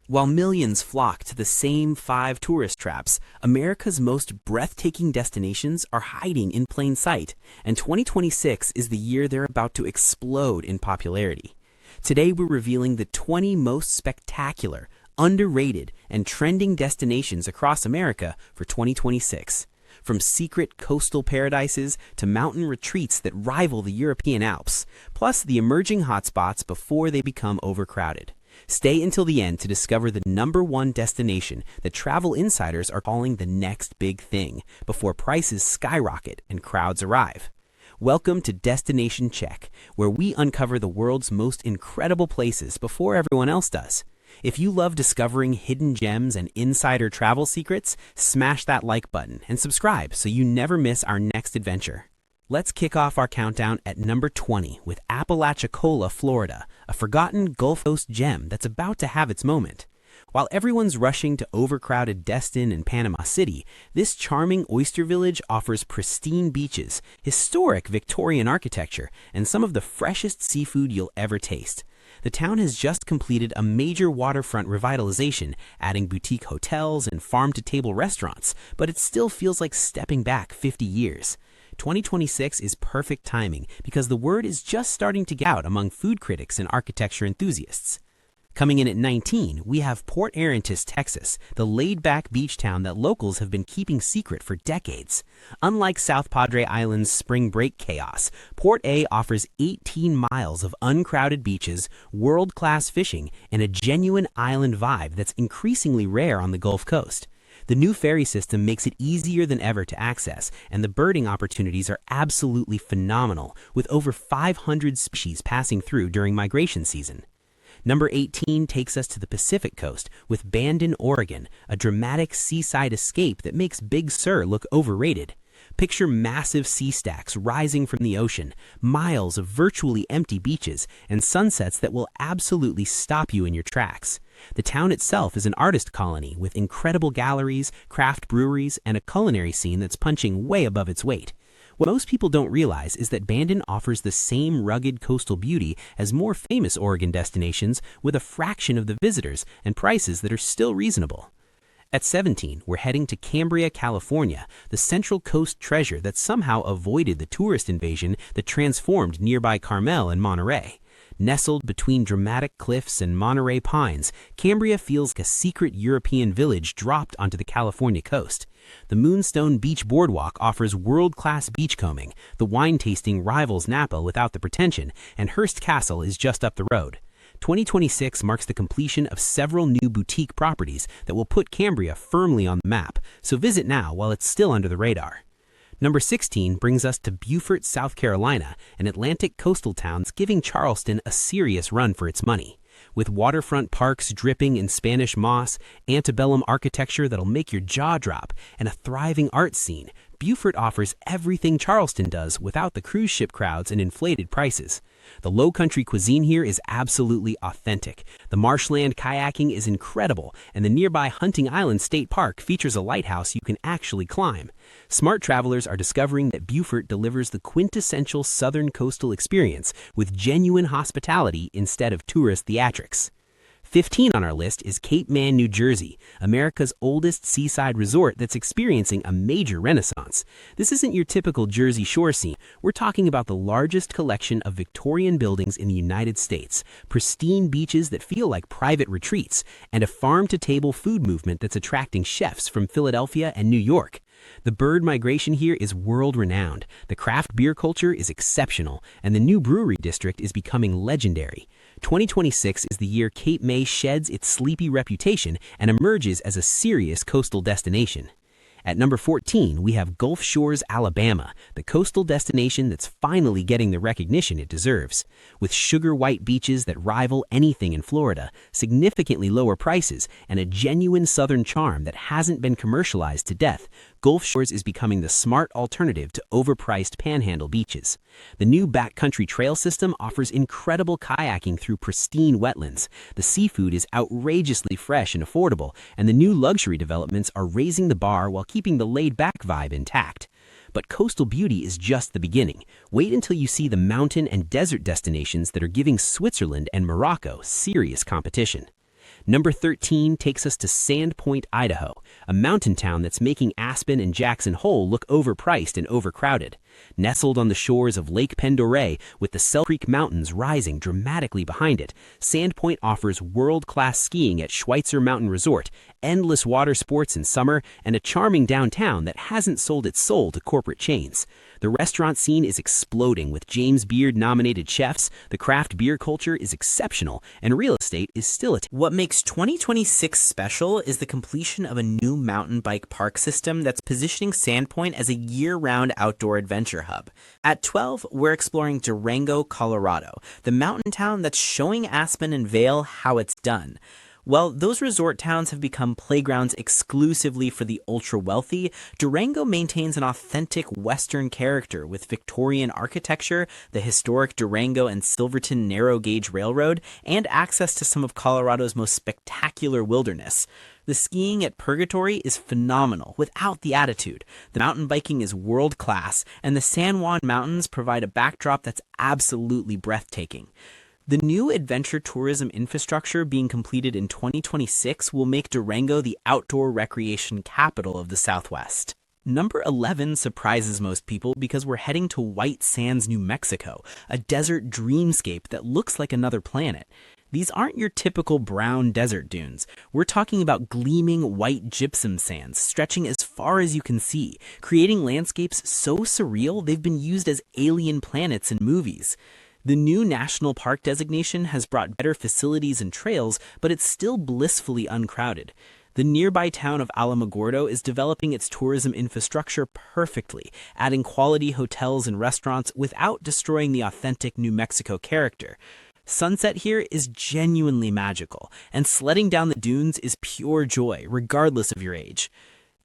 While millions flock to the same 5 tourist traps, America's most breathtaking destinations are hiding in plain sight, and 2026 is the year they're about to explode in popularity. Today we're revealing the 20 most spectacular, underrated, and trending destinations across America for 2026. From secret coastal paradises to mountain retreats that rival the European Alps, plus the emerging hotspots before they become overcrowded. Stay until the end to discover the #1 destination that travel insiders are calling the next big thing before prices skyrocket and crowds arrive. Welcome to Destination Check, where we uncover the world's most incredible places before everyone else does. If you love discovering hidden gems and insider travel secrets, smash that like button and subscribe so you never miss our next adventure. Let's kick off our countdown at number 20 with Apalachicola, Florida, a forgotten Gulf Coast gem that's about to have its moment. While everyone's rushing to overcrowded Destin and Panama City, this charming oyster village offers pristine beaches, historic Victorian architecture, and some of the freshest seafood you'll ever taste. The town has just completed a major waterfront revitalization, adding boutique hotels and farm-to-table restaurants, but it still feels like stepping back 50 years. 2026 is perfect timing because the word is just starting to get out among food critics and architecture enthusiasts. Coming in at 19, we have Port Aransas, Texas, the laid-back beach town that locals have been keeping secret for decades. Unlike South Padre Island's spring break chaos, Port A offers 18 miles of uncrowded beaches, world-class fishing, and a genuine island vibe that's increasingly rare on the Gulf Coast. The new ferry system makes it easier than ever to access, and the birding opportunities are absolutely phenomenal, with over 500 species passing through during migration season. Number 18 takes us to the Pacific Coast with Bandon, Oregon, a dramatic seaside escape that makes Big Sur look overrated. Picture massive sea stacks rising from the ocean, miles of virtually empty beaches, and sunsets that will absolutely stop you in your tracks. The town itself is an artist colony with incredible galleries, craft breweries, and a culinary scene that's punching way above its weight. What most people don't realize is that Bandon offers the same rugged coastal beauty as more famous Oregon destinations with a fraction of the visitors and prices that are still reasonable. At 17, we're heading to Cambria, California, the Central Coast treasure that somehow avoided the tourist invasion that transformed nearby Carmel and Monterey. Nestled between dramatic cliffs and Monterey pines, Cambria feels like a secret European village dropped onto the California coast. The Moonstone Beach Boardwalk offers world-class beachcombing, the wine tasting rivals Napa without the pretension, and Hearst Castle is just up the road. 2026 marks the completion of several new boutique properties that will put Cambria firmly on the map, so visit now while it's still under the radar. Number 16 brings us to Beaufort, South Carolina, an Atlantic coastal town that's giving Charleston a serious run for its money. With waterfront parks dripping in Spanish moss, antebellum architecture that'll make your jaw drop, and a thriving art scene, Beaufort offers everything Charleston does without the cruise ship crowds and inflated prices. The low-country cuisine here is absolutely authentic. The marshland kayaking is incredible, and the nearby Hunting Island State Park features a lighthouse you can actually climb. Smart travelers are discovering that Beaufort delivers the quintessential southern coastal experience with genuine hospitality instead of tourist theatrics. 15 on our list is Cape May, New Jersey, America's oldest seaside resort that's experiencing a major renaissance. This isn't your typical Jersey Shore scene. We're talking about the largest collection of Victorian buildings in the United States, pristine beaches that feel like private retreats, and a farm-to-table food movement that's attracting chefs from Philadelphia and New York. The bird migration here is world-renowned, the craft beer culture is exceptional, and the new brewery district is becoming legendary. 2026 is the year Cape May sheds its sleepy reputation and emerges as a serious coastal destination. At number 14, we have Gulf Shores, Alabama, the coastal destination that's finally getting the recognition it deserves. With sugar-white beaches that rival anything in Florida, significantly lower prices, and a genuine southern charm that hasn't been commercialized to death, Gulf Shores is becoming the smart alternative to overpriced panhandle beaches. The new backcountry trail system offers incredible kayaking through pristine wetlands. The seafood is outrageously fresh and affordable, and the new luxury developments are raising the bar while keeping the laid-back vibe intact. But coastal beauty is just the beginning. Wait until you see the mountain and desert destinations that are giving Switzerland and Morocco serious competition. Number 13 takes us to Sandpoint, Idaho, a mountain town that's making Aspen and Jackson Hole look overpriced and overcrowded. Nestled on the shores of Lake Pendore, with the Sell Creek Mountains rising dramatically behind it, Sandpoint offers world-class skiing at Schweitzer Mountain Resort, endless water sports in summer, and a charming downtown that hasn't sold its soul to corporate chains. The restaurant scene is exploding with James Beard-nominated chefs, the craft beer culture is exceptional, and real estate is still What makes 2026 special is the completion of a new mountain bike park system that's positioning Sandpoint as a year-round outdoor adventure hub. At 12, we're exploring Durango, Colorado, the mountain town that's showing Aspen and Vail how it's done. While those resort towns have become playgrounds exclusively for the ultra-wealthy, Durango maintains an authentic Western character with Victorian architecture, the historic Durango and Silverton narrow-gauge railroad, and access to some of Colorado's most spectacular wilderness. The skiing at Purgatory is phenomenal without the attitude. The mountain biking is world-class, and the San Juan Mountains provide a backdrop that's absolutely breathtaking. The new adventure tourism infrastructure being completed in 2026 will make Durango the outdoor recreation capital of the Southwest. Number 11 surprises most people because we're heading to White Sands, New Mexico, a desert dreamscape that looks like another planet. These aren't your typical brown desert dunes. We're talking about gleaming white gypsum sands stretching as far as you can see, creating landscapes so surreal they've been used as alien planets in movies. The new national park designation has brought better facilities and trails, but it's still blissfully uncrowded. The nearby town of Alamogordo is developing its tourism infrastructure perfectly, adding quality hotels and restaurants without destroying the authentic New Mexico character. Sunset here is genuinely magical, and sledding down the dunes is pure joy, regardless of your age.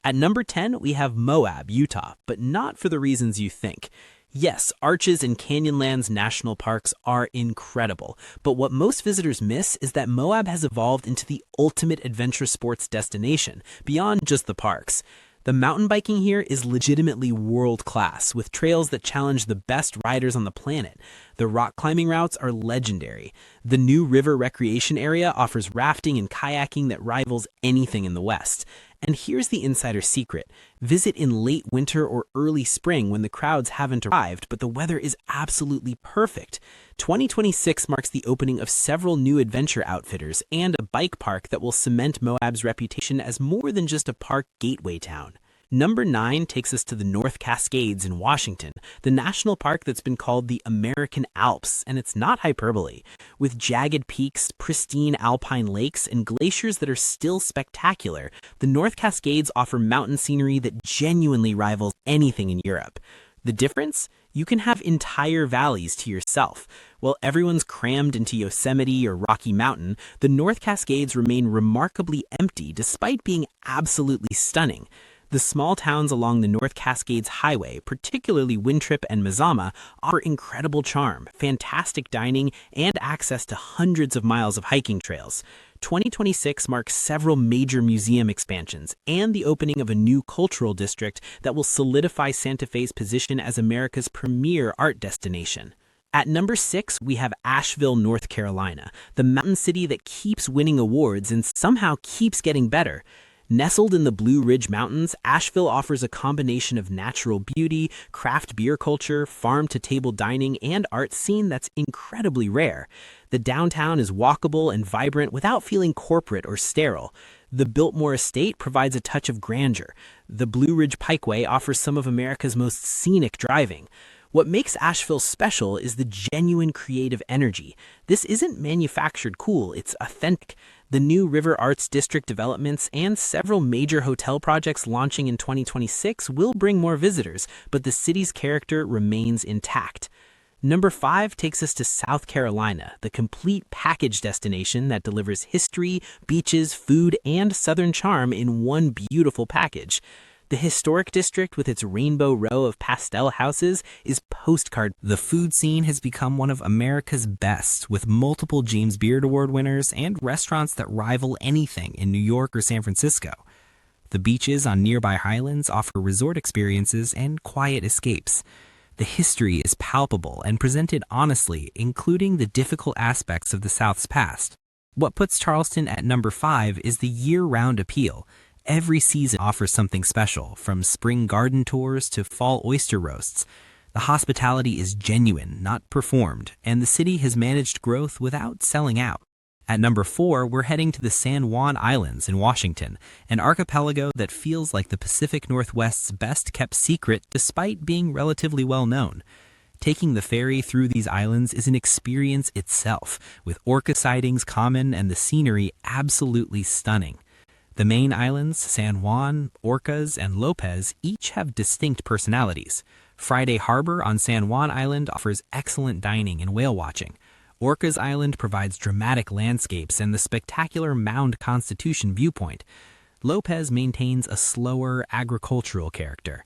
At number 10, we have Moab, Utah, but not for the reasons you think. Yes, Arches and Canyonlands national parks are incredible, but what most visitors miss is that Moab has evolved into the ultimate adventure sports destination, beyond just the parks. The mountain biking here is legitimately world-class, with trails that challenge the best riders on the planet. The rock climbing routes are legendary. The new river recreation area offers rafting and kayaking that rivals anything in the West. And here's the insider secret. Visit in late winter or early spring when the crowds haven't arrived, but the weather is absolutely perfect. 2026 marks the opening of several new adventure outfitters and a bike park that will cement Moab's reputation as more than just a park gateway town. Number 9 takes us to the North Cascades in Washington, the national park that's been called the American Alps, and it's not hyperbole. With jagged peaks, pristine alpine lakes, and glaciers that are still spectacular, the North Cascades offer mountain scenery that genuinely rivals anything in Europe. The difference? You can have entire valleys to yourself. While everyone's crammed into Yosemite or Rocky Mountain, the North Cascades remain remarkably empty despite being absolutely stunning. The small towns along the North Cascades Highway, particularly Winthrop and Mazama, offer incredible charm, fantastic dining, and access to hundreds of miles of hiking trails. 2026 marks several major museum expansions and the opening of a new cultural district that will solidify Santa Fe's position as America's premier art destination. At number 6, we have Asheville, North Carolina, the mountain city that keeps winning awards and somehow keeps getting better. Nestled in the Blue Ridge Mountains, Asheville offers a combination of natural beauty, craft beer culture, farm-to-table dining, and art scene that's incredibly rare. The downtown is walkable and vibrant without feeling corporate or sterile. The Biltmore Estate provides a touch of grandeur. The Blue Ridge Pikeway offers some of America's most scenic driving. What makes Asheville special is the genuine creative energy. This isn't manufactured cool, it's authentic. The new River Arts District developments and several major hotel projects launching in 2026 will bring more visitors, but the city's character remains intact. Number 5 takes us to South Carolina, the complete package destination that delivers history, beaches, food, and southern charm in one beautiful package. The historic district with its rainbow row of pastel houses is postcard. The food scene has become one of America's best, with multiple James Beard Award winners and restaurants that rival anything in New York or San Francisco. The beaches on nearby highlands offer resort experiences and quiet escapes. The history is palpable and presented honestly, including the difficult aspects of the South's past. What puts Charleston at number 5 is the year-round appeal. Every season offers something special, from spring garden tours to fall oyster roasts. The hospitality is genuine, not performed, and the city has managed growth without selling out. At number 4, we're heading to the San Juan Islands in Washington, an archipelago that feels like the Pacific Northwest's best-kept secret despite being relatively well-known. Taking the ferry through these islands is an experience itself, with orca sightings common and the scenery absolutely stunning. The main islands, San Juan, Orcas, and Lopez, each have distinct personalities. Friday Harbor on San Juan Island offers excellent dining and whale watching. Orcas Island provides dramatic landscapes and the spectacular Mound Constitution viewpoint. Lopez maintains a slower, agricultural character.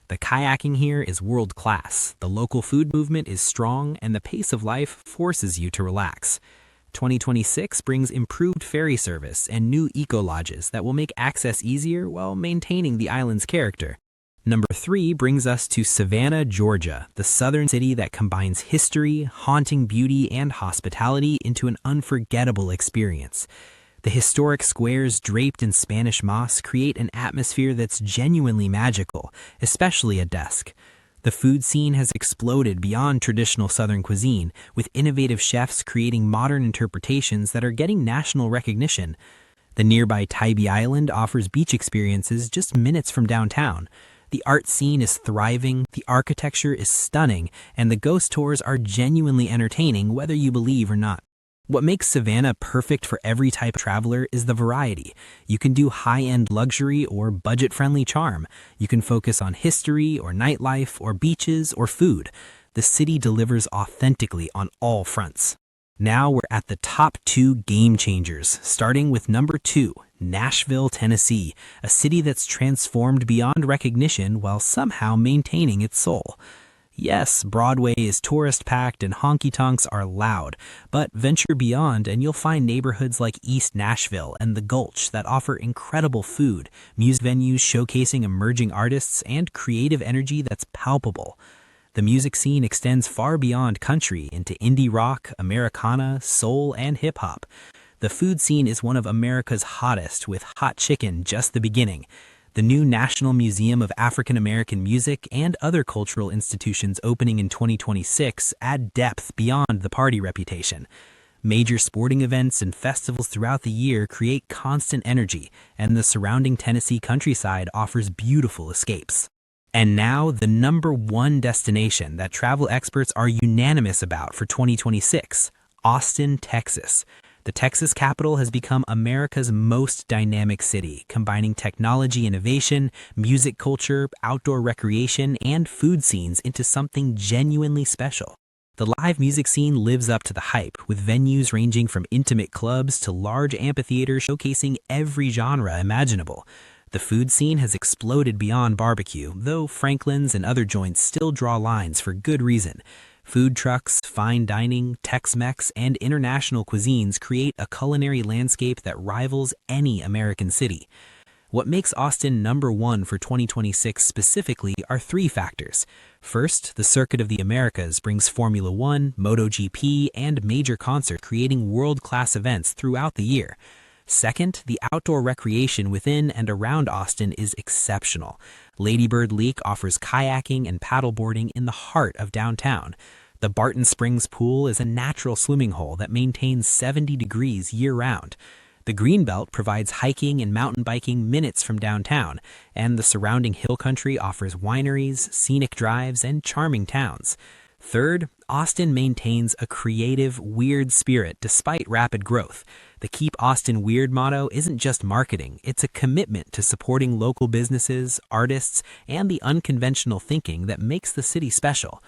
The kayaking here is world-class, the local food movement is strong, and the pace of life forces you to relax. 2026 brings improved ferry service and new eco-lodges that will make access easier while maintaining the island's character. Number 3 brings us to Savannah, Georgia, the southern city that combines history, haunting beauty, and hospitality into an unforgettable experience. The historic squares draped in Spanish moss create an atmosphere that's genuinely magical, especially at dusk. The food scene has exploded beyond traditional Southern cuisine, with innovative chefs creating modern interpretations that are getting national recognition. The nearby Tybee Island offers beach experiences just minutes from downtown. The art scene is thriving, the architecture is stunning, and the ghost tours are genuinely entertaining whether you believe or not. What makes Savannah perfect for every type of traveler is the variety. You can do high-end luxury or budget-friendly charm. You can focus on history or nightlife or beaches or food. The city delivers authentically on all fronts. Now we're at the top 2 game changers, starting with number 2, Nashville, Tennessee, a city that's transformed beyond recognition while somehow maintaining its soul. Yes, Broadway is tourist-packed and honky-tonks are loud, but venture beyond and you'll find neighborhoods like East Nashville and The Gulch that offer incredible food, music venues showcasing emerging artists, and creative energy that's palpable. The music scene extends far beyond country into indie rock, Americana, soul, and hip-hop. The food scene is one of America's hottest, with hot chicken just the beginning. The new National Museum of African American Music and other cultural institutions opening in 2026 add depth beyond the party reputation. Major sporting events and festivals throughout the year create constant energy, and the surrounding Tennessee countryside offers beautiful escapes. And now, the number 1 destination that travel experts are unanimous about for 2026, Austin, Texas. The Texas capital has become America's most dynamic city, combining technology innovation, music culture, outdoor recreation, and food scenes into something genuinely special. The live music scene lives up to the hype, with venues ranging from intimate clubs to large amphitheaters showcasing every genre imaginable. The food scene has exploded beyond barbecue, though Franklin's and other joints still draw lines for good reason. Food trucks, fine dining, Tex-Mex, and international cuisines create a culinary landscape that rivals any American city. What makes Austin number 1 for 2026 specifically are 3 factors. First, the Circuit of the Americas brings Formula One, MotoGP, and major concerts, creating world-class events throughout the year. Second, the outdoor recreation within and around Austin is exceptional. Lady Bird Lake offers kayaking and paddleboarding in the heart of downtown. The Barton Springs Pool is a natural swimming hole that maintains 70 degrees year-round. The Greenbelt provides hiking and mountain biking minutes from downtown, and the surrounding hill country offers wineries, scenic drives, and charming towns. Third, Austin maintains a creative, weird spirit despite rapid growth. The Keep Austin Weird motto isn't just marketing, it's a commitment to supporting local businesses, artists, and the unconventional thinking that makes the city special.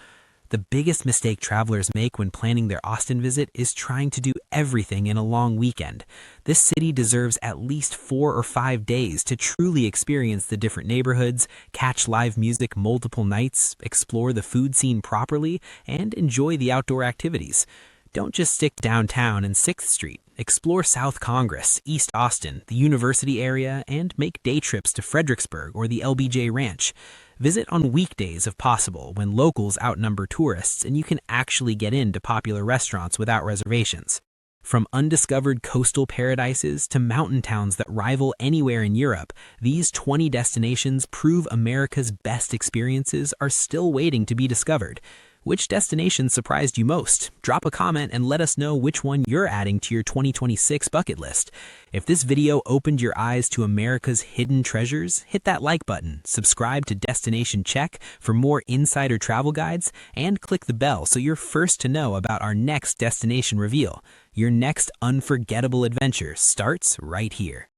The biggest mistake travelers make when planning their Austin visit is trying to do everything in a long weekend. This city deserves at least 4 or 5 days to truly experience the different neighborhoods, catch live music multiple nights, explore the food scene properly, and enjoy the outdoor activities. Don't just stick downtown and 6th Street. Explore South Congress, East Austin, the University area, and make day trips to Fredericksburg or the LBJ Ranch. Visit on weekdays if possible, when locals outnumber tourists and you can actually get into popular restaurants without reservations. From undiscovered coastal paradises to mountain towns that rival anywhere in Europe, these 20 destinations prove America's best experiences are still waiting to be discovered. Which destination surprised you most? Drop a comment and let us know which one you're adding to your 2026 bucket list. If this video opened your eyes to America's hidden treasures, hit that like button, subscribe to Destination Check for more insider travel guides, and click the bell so you're first to know about our next destination reveal. Your next unforgettable adventure starts right here.